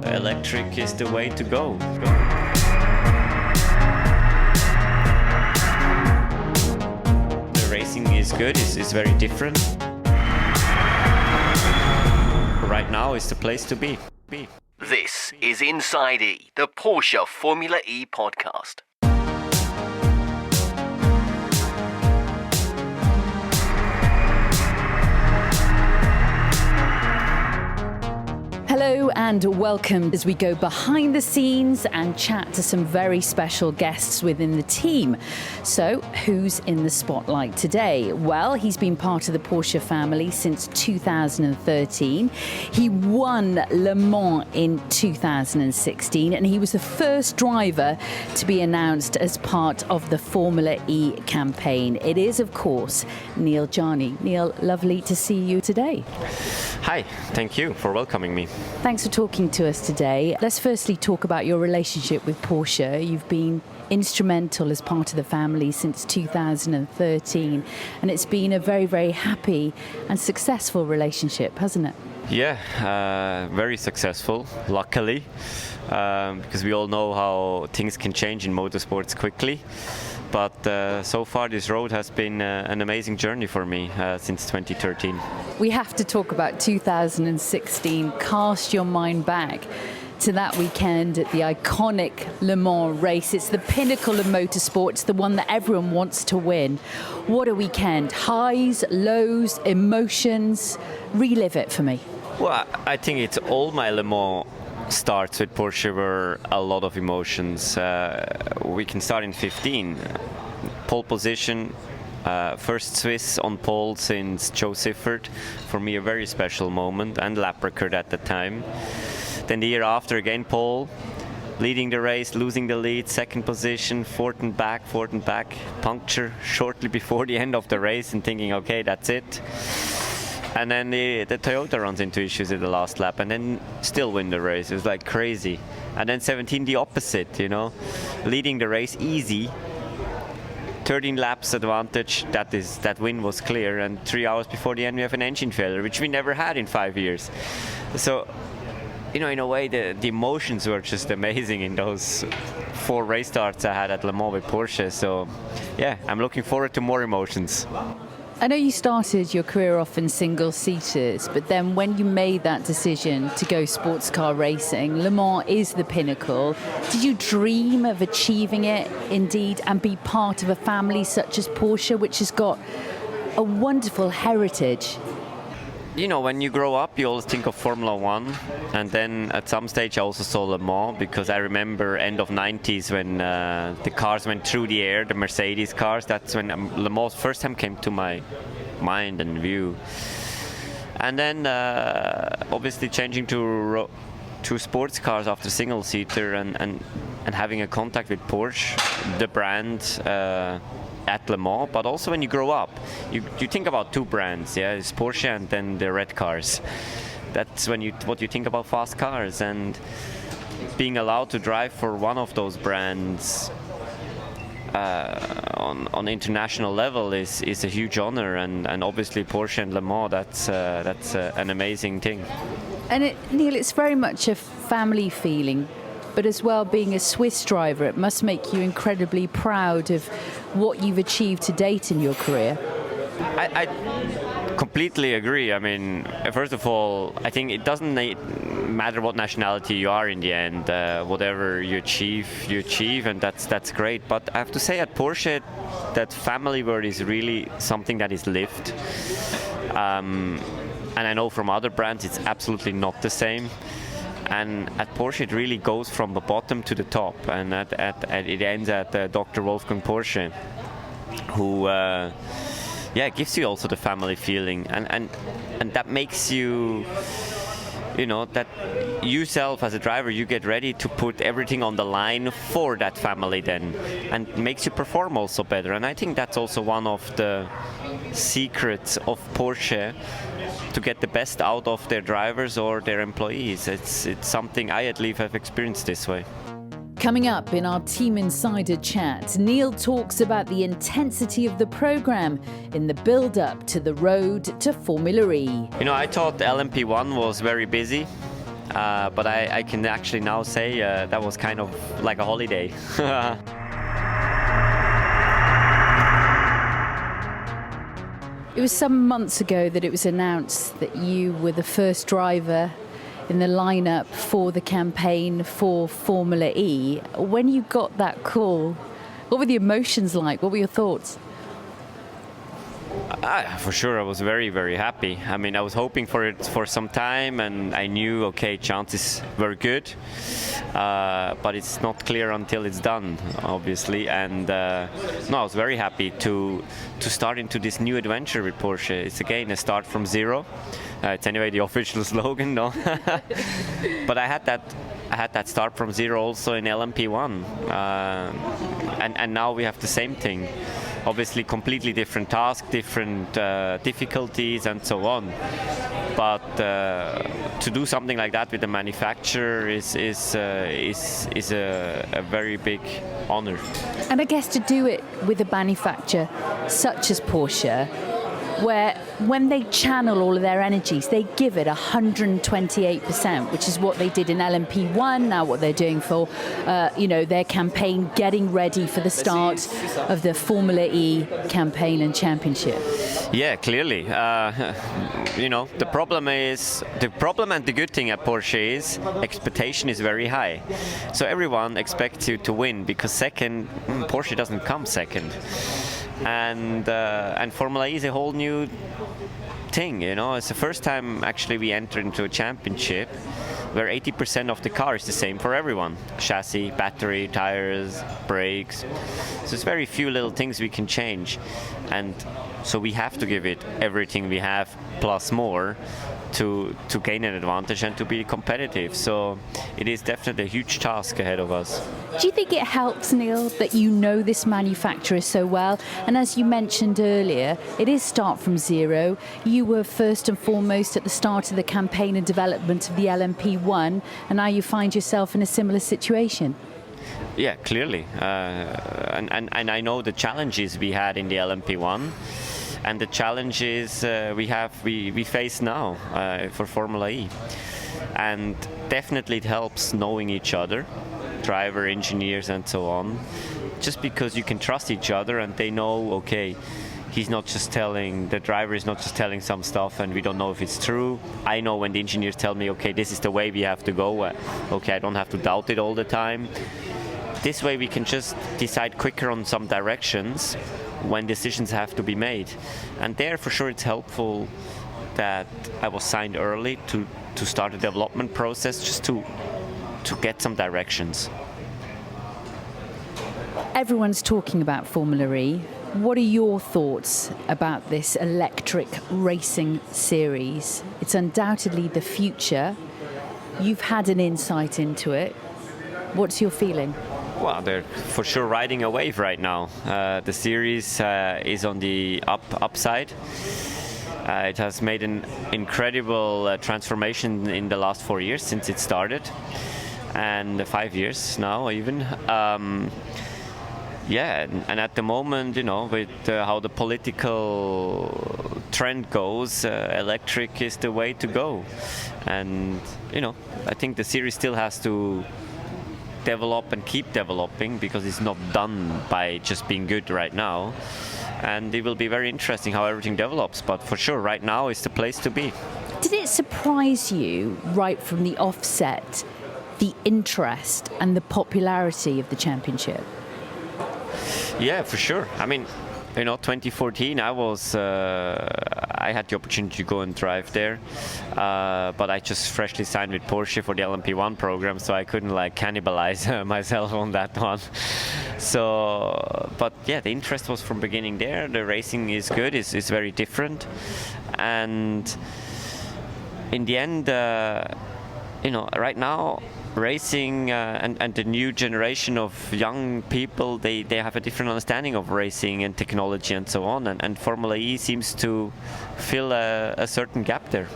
electric is the way to go. The racing is good, it's very different. Right now is the place to be. This is Inside E, the Porsche Formula E podcast. Hello and welcome as we go behind the scenes and chat to some very special guests within the team. So, who's in the spotlight today? Well, he's been part of the Porsche family since 2013. He won Le Mans in 2016 and he was the first driver to be announced as part of the Formula E campaign. It is, of course, Neel Jani. Neel, lovely to see you today. Hi, thank you for welcoming me. Thanks for talking to us today. Let's firstly talk about your relationship with Porsche. You've been instrumental as part of the family since 2013, and it's been a very, very happy and successful relationship, hasn't it? Yeah, very successful, luckily, because we all know how things can change in motorsports quickly. But so far this road has been an amazing journey for me since 2013. We have to talk about 2016. Cast your mind back to that weekend at the iconic Le Mans race. It's the pinnacle of motorsport. It's the one that everyone wants to win. What a weekend. Highs, lows, emotions. Relive it for me. Well, I think it's all my Le Mans starts with Porsche were a lot of emotions. We can start in 15. Pole position, first Swiss on pole since Joe Siffert. For me, a very special moment, and lap record at the time. Then the year after, again pole, leading the race, losing the lead, second position, fourth and back, puncture shortly before the end of the race, and thinking, okay, that's it. And then the Toyota runs into issues at the last lap and then still win the race. It was like crazy. And then 17, the opposite, leading the race easy. 13 laps advantage, that win was clear. And 3 hours before the end, we have an engine failure, which we never had in 5 years. So, in a way, the emotions were just amazing in those 4 race starts I had at Le Mans with Porsche. So, yeah, I'm looking forward to more emotions. I know you started your career off in single-seaters, but then when you made that decision to go sports car racing, Le Mans is the pinnacle. Did you dream of achieving it, indeed, and be part of a family such as Porsche, which has got a wonderful heritage? When you grow up, you always think of Formula 1, and then at some stage I also saw Le Mans, because I remember end of 90s when the cars went through the air, the Mercedes cars. That's when Le Mans first time came to my mind and view. And then obviously changing to sports cars after single-seater and having a contact with Porsche, the brand, at Le Mans, but also when you grow up, you think about 2 brands, it's Porsche and then the red cars. That's what you think about fast cars, and being allowed to drive for one of those brands on international level is a huge honor, and obviously Porsche and Le Mans, that's an amazing thing. And Neel, it's very much a family feeling. But as well, being a Swiss driver, it must make you incredibly proud of what you've achieved to date in your career. I completely agree. I mean, first of all, I think it doesn't matter what nationality you are in the end. Whatever you achieve, and that's great. But I have to say, at Porsche, that family word is really something that is lived. And I know from other brands, it's absolutely not the same. And at Porsche, it really goes from the bottom to the top, and it ends at Dr. Wolfgang Porsche, who gives you also the family feeling, and that makes you, that yourself as a driver, you get ready to put everything on the line for that family then, and makes you perform also better. And I think that's also one of the secrets of Porsche, to get the best out of their drivers or their employees. It's something I at least have experienced this way. Coming up in our Team Insider chat, Neel talks about the intensity of the program in the build-up to the road to Formula E. I thought LMP1 was very busy. but I can actually now say that was kind of like a holiday. It was some months ago that it was announced that you were the first driver in the lineup for the campaign for Formula E. When you got that call, what were the emotions like? What were your thoughts? For sure, I was very, very happy. I mean, I was hoping for it for some time, and I knew, okay, chances were good, but it's not clear until it's done, obviously. And no, I was very happy to start into this new adventure with Porsche. It's again a start from zero. It's anyway the official slogan, no? But I had that start from zero also in LMP1, and now we have the same thing. Obviously, completely different task, different difficulties, and so on. But to do something like that with the manufacturer is a very big honor. And I guess to do it with a manufacturer such as Porsche, where when they channel all of their energies, they give it 128%, which is what they did in LMP1, now what they're doing for their campaign, getting ready for the start of the Formula E campaign and championship. Yeah, clearly. The problem and the good thing at Porsche is expectation is very high. So everyone expects you to win, because second, Porsche doesn't come second. And Formula E is a whole new thing, It's the first time actually we enter into a championship where 80% of the car is the same for everyone. Chassis, battery, tires, brakes. So it's very few little things we can change. And so we have to give it everything we have plus more to gain an advantage and to be competitive. So it is definitely a huge task ahead of us. Do you think it helps, Neel, that you know this manufacturer so well? And as you mentioned earlier, it is start from zero. You were first and foremost at the start of the campaign and development of the LMP1, and now you find yourself in a similar situation. Yeah, clearly. And I know the challenges we had in the LMP1. And the challenges we face now for Formula E. And definitely it helps knowing each other, driver, engineers, and so on, just because you can trust each other and they know, okay, the driver is not just telling some stuff and we don't know if it's true. I know when the engineers tell me, okay, this is the way we have to go, okay, I don't have to doubt it all the time. This way we can just decide quicker on some directions when decisions have to be made. And there for sure it's helpful that I was signed early to start the development process, just to get some directions. Everyone's talking about Formula E. What are your thoughts about this electric racing series? It's undoubtedly the future. You've had an insight into it. What's your feeling? Well, they're for sure riding a wave right now. The series is on the upside. It has made an incredible transformation in the last 4 years since it started, and 5 years now even. And at the moment, with how the political trend goes, electric is the way to go. And, I think the series still has to develop and keep developing, because it's not done by just being good right now. And it will be very interesting how everything develops, but for sure right now is the place to be. Did it surprise you right from the offset, the interest and the popularity of the championship? Yeah, for sure. I mean, 2014 I had the opportunity to go and drive there, but I just freshly signed with Porsche for the LMP1 program, so I couldn't cannibalize myself on that one. So, but yeah, the interest was from beginning there. The racing is good, it's very different, and in the end, right now, racing and the new generation of young people, they have a different understanding of racing and technology and so on, and Formula E seems to fill a certain gap there.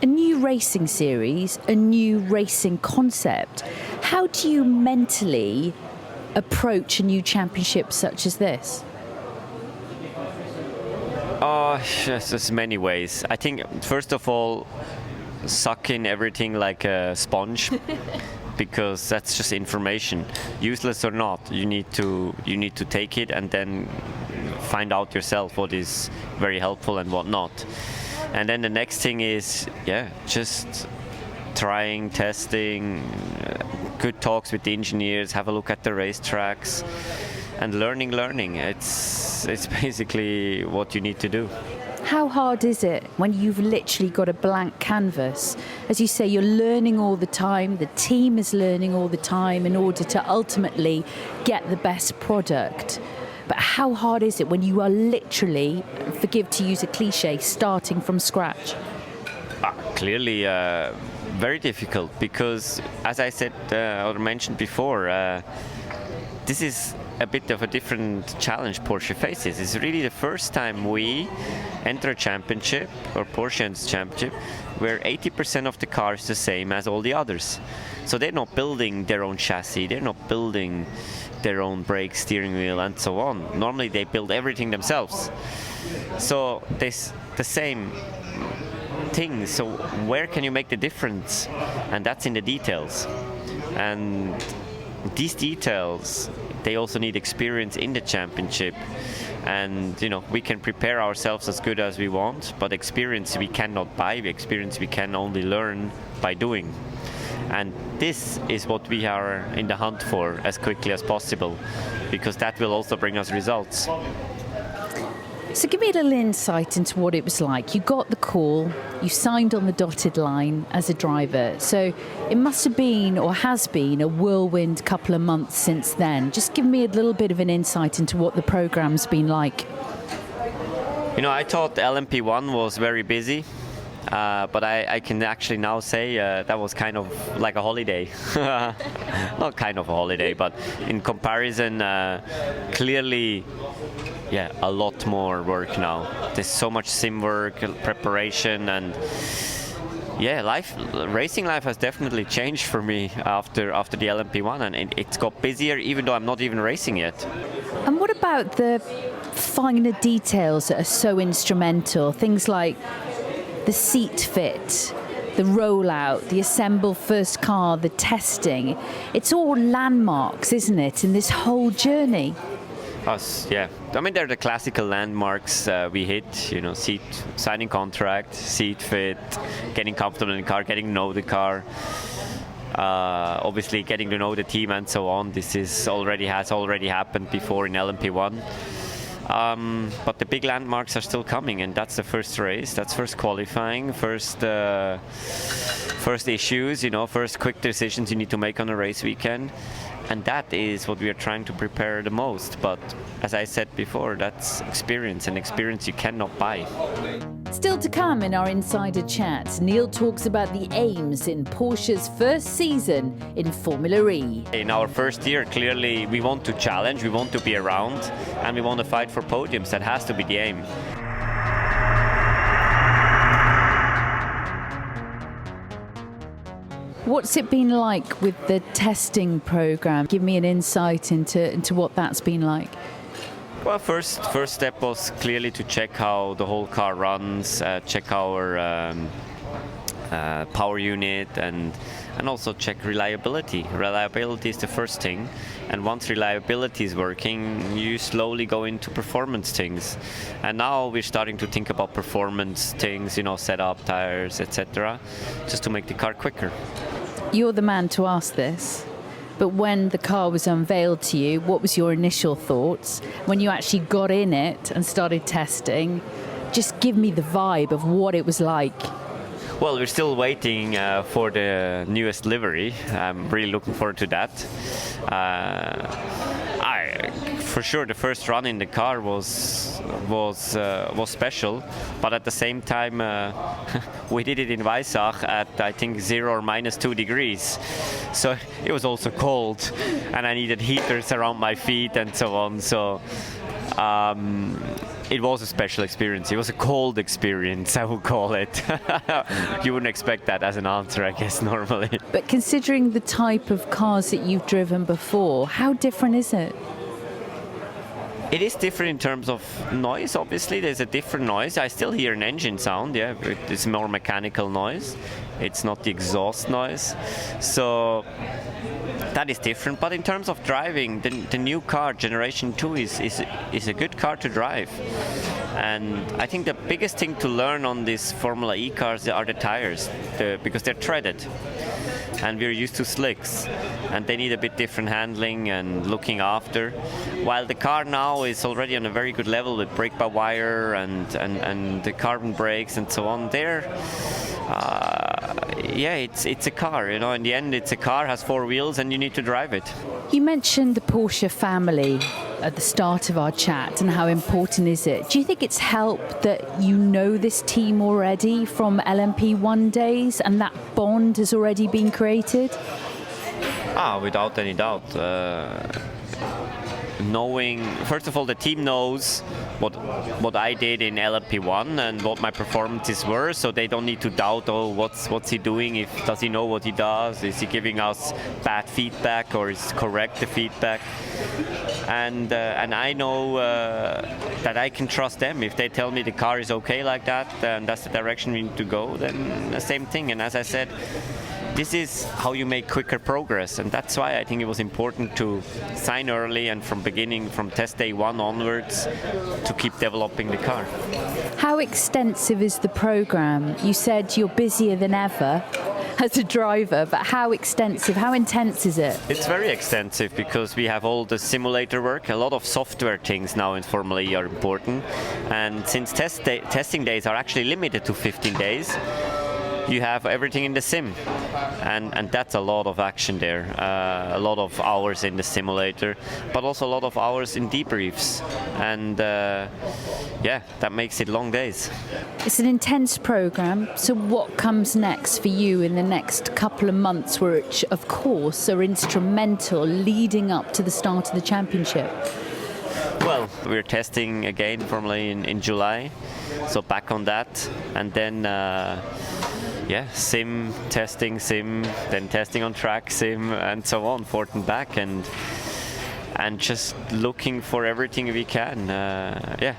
A new racing series, a new racing concept. How do you mentally approach a new championship such as this? Yes, there's many ways. I think first of all, suck in everything like a sponge. Because that's just information, useless or not. You need to take it and then find out yourself what is very helpful and what not. And then the next thing is, just trying, testing, good talks with the engineers, have a look at the racetracks, and learning. It's basically what you need to do. How hard is it when you've literally got a blank canvas? As you say, you're learning all the time, the team is learning all the time in order to ultimately get the best product. But how hard is it when you are literally, forgive to use a cliche, starting from scratch? Clearly very difficult because, as I said or mentioned before, this is a bit of a different challenge Porsche faces. It's really the first time we enter a championship, or Porsche enters a championship, where 80% of the car is the same as all the others. So they're not building their own chassis, they're not building their own brake, steering wheel, and so on. Normally they build everything themselves. So this the same thing. So where can you make the difference? And that's in the details. And these details, they also need experience in the championship. And we can prepare ourselves as good as we want, but experience we cannot buy. Experience we can only learn by doing. And this is what we are in the hunt for as quickly as possible, because that will also bring us results. So give me a little insight into what it was like. You got the call, you signed on the dotted line as a driver. So it must have been, or has been, a whirlwind couple of months since then. Just give me a little bit of an insight into what the program's been like. I thought LMP1 was very busy. But I can actually now say that was kind of like a holiday. Not kind of a holiday, but in comparison, clearly, a lot more work now. There's so much sim work, preparation, and racing life has definitely changed for me after the LMP1, and it's got busier, even though I'm not even racing yet. And what about the finer details that are so instrumental? Things like the seat fit, the rollout, the assemble first car, the testing. It's all landmarks, isn't it, in this whole journey? I mean, they're the classical landmarks we hit, seat, signing contract, seat fit, getting comfortable in the car, getting to know the car, obviously getting to know the team and so on. This has already happened before in LMP1. But the big landmarks are still coming, and that's the first race, that's first qualifying, first issues, first quick decisions you need to make on a race weekend. And that is what we are trying to prepare the most. But as I said before, that's experience, and experience you cannot buy. Still to come in our Insider Chat, Neel talks about the aims in Porsche's first season in Formula E. In our first year, clearly we want to challenge, we want to be around, and we want to fight for podiums. That has to be the aim. What's it been like with the testing program? Give me an insight into what that's been like. Well, first step was clearly to check how the whole car runs, check our power unit, and also check reliability. Reliability is the first thing, and once reliability is working, you slowly go into performance things. And now we're starting to think about performance things, setup, tires, etc., just to make the car quicker. You're the man to ask this, but when the car was unveiled to you, what was your initial thoughts? When you actually got in it and started testing, just give me the vibe of what it was like. Well, we're still waiting for the newest livery. I'm really looking forward to that. For sure, the first run in the car was special, but at the same time, we did it in Weissach at I think 0 or -2 degrees, so it was also cold, and I needed heaters around my feet and so on. So. It was a special experience. It was a cold experience, I would call it. You wouldn't expect that as an answer, I guess, normally. But considering the type of cars that you've driven before, how different is it? It is different in terms of noise. Obviously, there's a different noise. I still hear an engine sound. Yeah, it's more mechanical noise. It's not the exhaust noise. So that is different. But in terms of driving, the new car, Generation 2, is a good car to drive. And I think the biggest thing to learn on these Formula E cars are the tires, because they're treaded. And we're used to slicks, and they need a bit different handling and looking after. While the car now is already on a very good level with brake-by-wire and the carbon brakes and so on. It's a car. You know, in the end, it's a car, has 4 wheels, and you need to drive it. You mentioned the Porsche family at the start of our chat, and how important is it? Do you think it's helped that you know this team already from LMP1 days, and that bond has already been created? Without any doubt. Knowing, first of all, the team knows what I did in LMP1 and what my performances were, so they don't need to doubt, what's he doing? Does he know what he does? Is he giving us bad feedback, or is correct the feedback? And I know that I can trust them. If they tell me the car is okay like that, and that's the direction we need to go, then the same thing. And as I said, this is how you make quicker progress, and that's why I think it was important to sign early and from test day 1 onwards, to keep developing the car. How extensive is the program? You said you're busier than ever as a driver, but how extensive, how intense is it? It's very extensive because we have all the simulator work. A lot of software things now in Formula E are important, and since testing days are actually limited to 15 days, you have everything in the sim, and that's a lot of action there, a lot of hours in the simulator, but also a lot of hours in debriefs, and that makes it long days. It's an intense program, so what comes next for you in the next couple of months, which of course are instrumental leading up to the start of the championship? Well, we're testing again Formula E in July, so back on that, and then sim, then testing on track, sim, and so on, forth and back, and just looking for everything we can.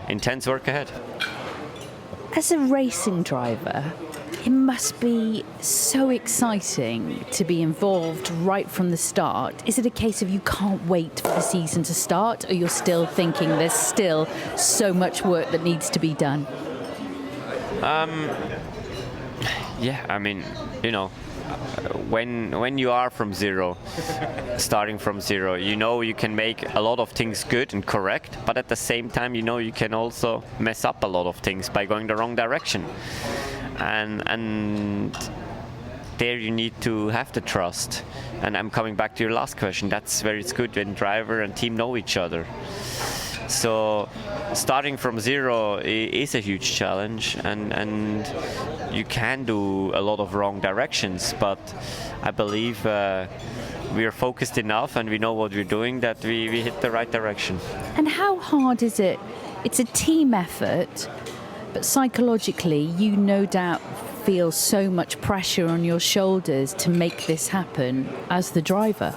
Intense work ahead. As a racing driver, it must be so exciting to be involved right from the start. Is it a case of you can't wait for the season to start, or you're still thinking there's still so much work that needs to be done? When you are from zero, starting from zero, you can make a lot of things good and correct, but at the same time, you can also mess up a lot of things by going the wrong direction. And there you need to have the trust. And I'm coming back to your last question. That's where it's good when driver and team know each other. So starting from zero is a huge challenge, and you can do a lot of wrong directions, but I believe we are focused enough and we know what we're doing that we hit the right direction. And how hard is it? It's a team effort, but psychologically you no doubt feel so much pressure on your shoulders to make this happen as the driver.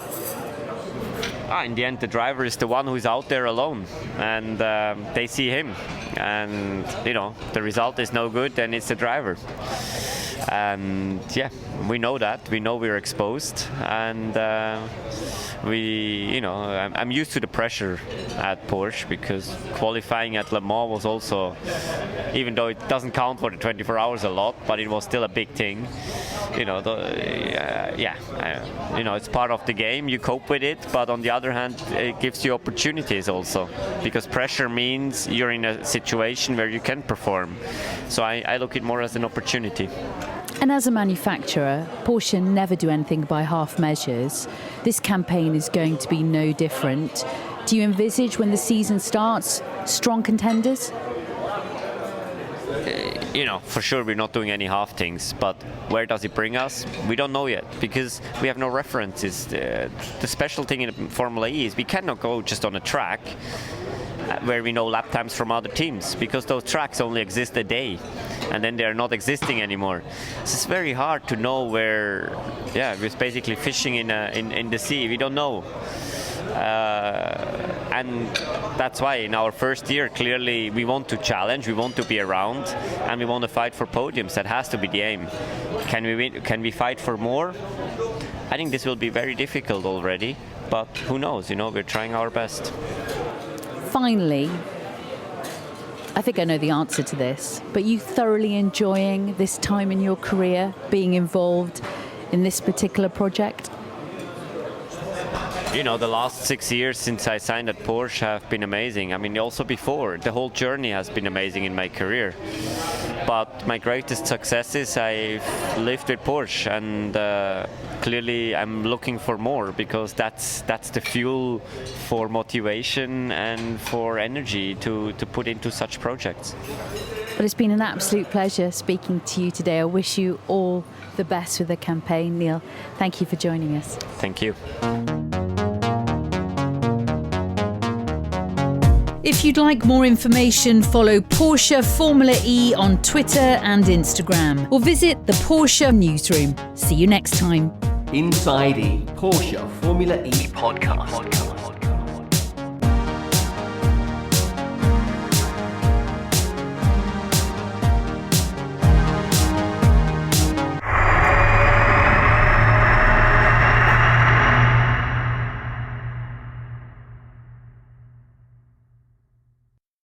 In the end, the driver is the one who is out there alone, and they see him, and the result is no good, then it's the driver. And we know that. We know we're exposed, and I'm used to the pressure at Porsche, because qualifying at Le Mans was also, even though it doesn't count for the 24 hours a lot, but it was still a big thing. It's part of the game. You cope with it, but on the other hand, it gives you opportunities also, because pressure means you're in a situation where you can perform. So I look at it more as an opportunity. And as a manufacturer, Porsche never do anything by half measures. This campaign is going to be no different. Do you envisage, when the season starts, strong contenders? For sure we're not doing any half things, but where does it bring us? We don't know yet, because we have no references. The special thing in Formula E is we cannot go just on a track where we know lap times from other teams, because those tracks only exist a day and then they're not existing anymore. So it's very hard to know where, we're basically fishing in the sea. We don't know. and that's why in our first year, clearly we want to challenge, we want to be around, and we want to fight for podiums. That has to be the aim. Can we win? Can we fight for more? I think this will be very difficult already, but who knows? We're trying our best. Finally, I think I know the answer to this, but you thoroughly enjoying this time in your career, being involved in this particular project? The last 6 years since I signed at Porsche have been amazing. I mean, also before, the whole journey has been amazing in my career. But my greatest successes I've lived with Porsche, and clearly I'm looking for more, because that's the fuel for motivation and for energy to put into such projects. But it's been an absolute pleasure speaking to you today. I wish you all the best with the campaign, Neel. Thank you for joining us. Thank you. If you'd like more information, follow Porsche Formula E on Twitter and Instagram, or visit the Porsche newsroom. See you next time. Inside E, Porsche Formula E podcast.